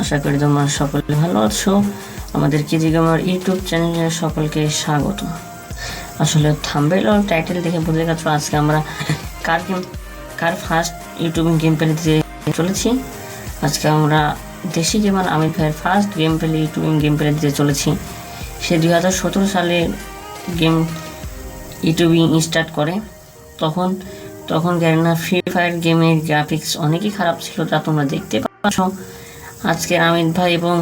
আশা করি তোমরা সকলে ভালো আছো। আমাদের কেজি গেমার ইউটিউব চ্যানেলে সকলকে স্বাগত। আসলে থাম্বনেল আর টাইটেল দেখে বুঝে গেছো আজকে আমরা কার ফার্স্ট ইউটিউবিং গেম প্লে দিতে চলেছি। আজকে আমরা দেশি গেমার আমির ভাইয়ের first game play YouTubing game play দিতে চলেছি। সে 2017 সালে গেম ইউটিউবিং স্টার্ট করে। তখন গ্যারেনা ফ্রি ফায়ার গেমের গ্রাফিক্স অনেকই খারাপ ছিল, তা তোমরা দেখতে পাচ্ছ। আজকে আমির ভাই এবং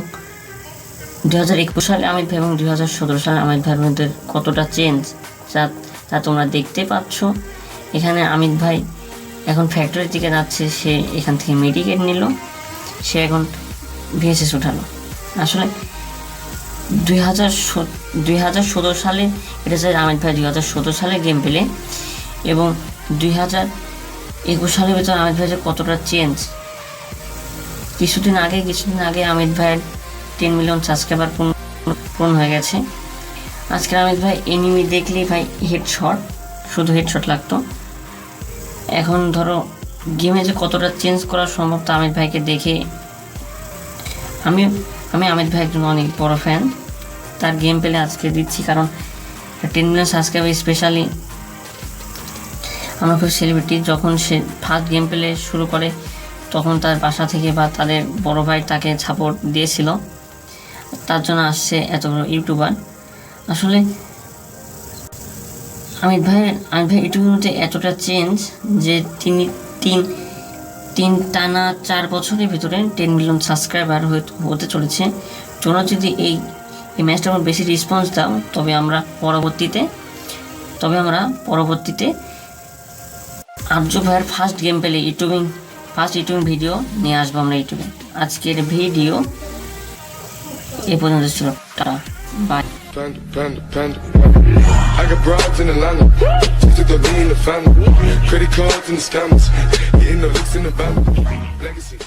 2021 সালে আমির ভাই এবং 2017 সালে আমির ভাইয়ের মধ্যে কতটা চেঞ্জ তা তোমরা দেখতে পাচ্ছ। এখানে আমির ভাই এখন ফ্যাক্টরির দিকে যাচ্ছে, সে এখান থেকে মেডিকেট নিল, সে এখন ভিএসএস উঠালো। আসলে 2017 সালে এটা চাই আমির ভাই 2017 সালে গেম পেলে এবং 2021 সালের ভিতরে আমির ভাইয়ের কতটা চেঞ্জ। কিছুদিন আগে আমির ভাইয়ের 10 মিলিয়ন সাবস্ক্রাইবার পূর্ণ হয়ে গেছে। আজকে আমির ভাই এনিমি দেখলেই ভাই শুধু হেডশট লাগতো। এখন ধরো গেমে যে কতটা চেঞ্জ করা সম্ভব তা আমির ভাইকে দেখে আমি আমির ভাই একজন অনেক বড় ফ্যান। তার গেম পেলে আজকে দিচ্ছি, কারণ 10 মিলিয়ন সাবস্ক্রাইবার স্পেশালি আমার খুব সেলিব্রিটি। যখন সে ফার্স্ট গেম প্লে শুরু করে তখন তার বাসা থেকে বা তাদের বড় ভাই তাকে সাপোর্ট দিয়েছিল, তার জন্য আসছে এত বড় ইউটিউবার। আসলে আমির ভাই ইউটিউবের মধ্যে এতটা চেঞ্জ যে তিনি তিন টানা 4 বছরের ভিতরে 10 মিলিয়ন সাবস্ক্রাইবার হতে চলেছে। তোমরা যদি এই ম্যাচটার মধ্যে বেশি রেসপন্স দাও তবে আমরা পরবর্তীতে আর্য ভাইয়ের ফার্স্ট গেম পেলে ইউটিউবিং ভিডিও নিয়ে আসবো আমরা ইউটিউবে। আজকের ভিডিও এ পর্যন্ত ছিল। By. I got broads in Atlanta, just took the lean in the family, credit cards and the scammers, getting the licks in the van, legacies.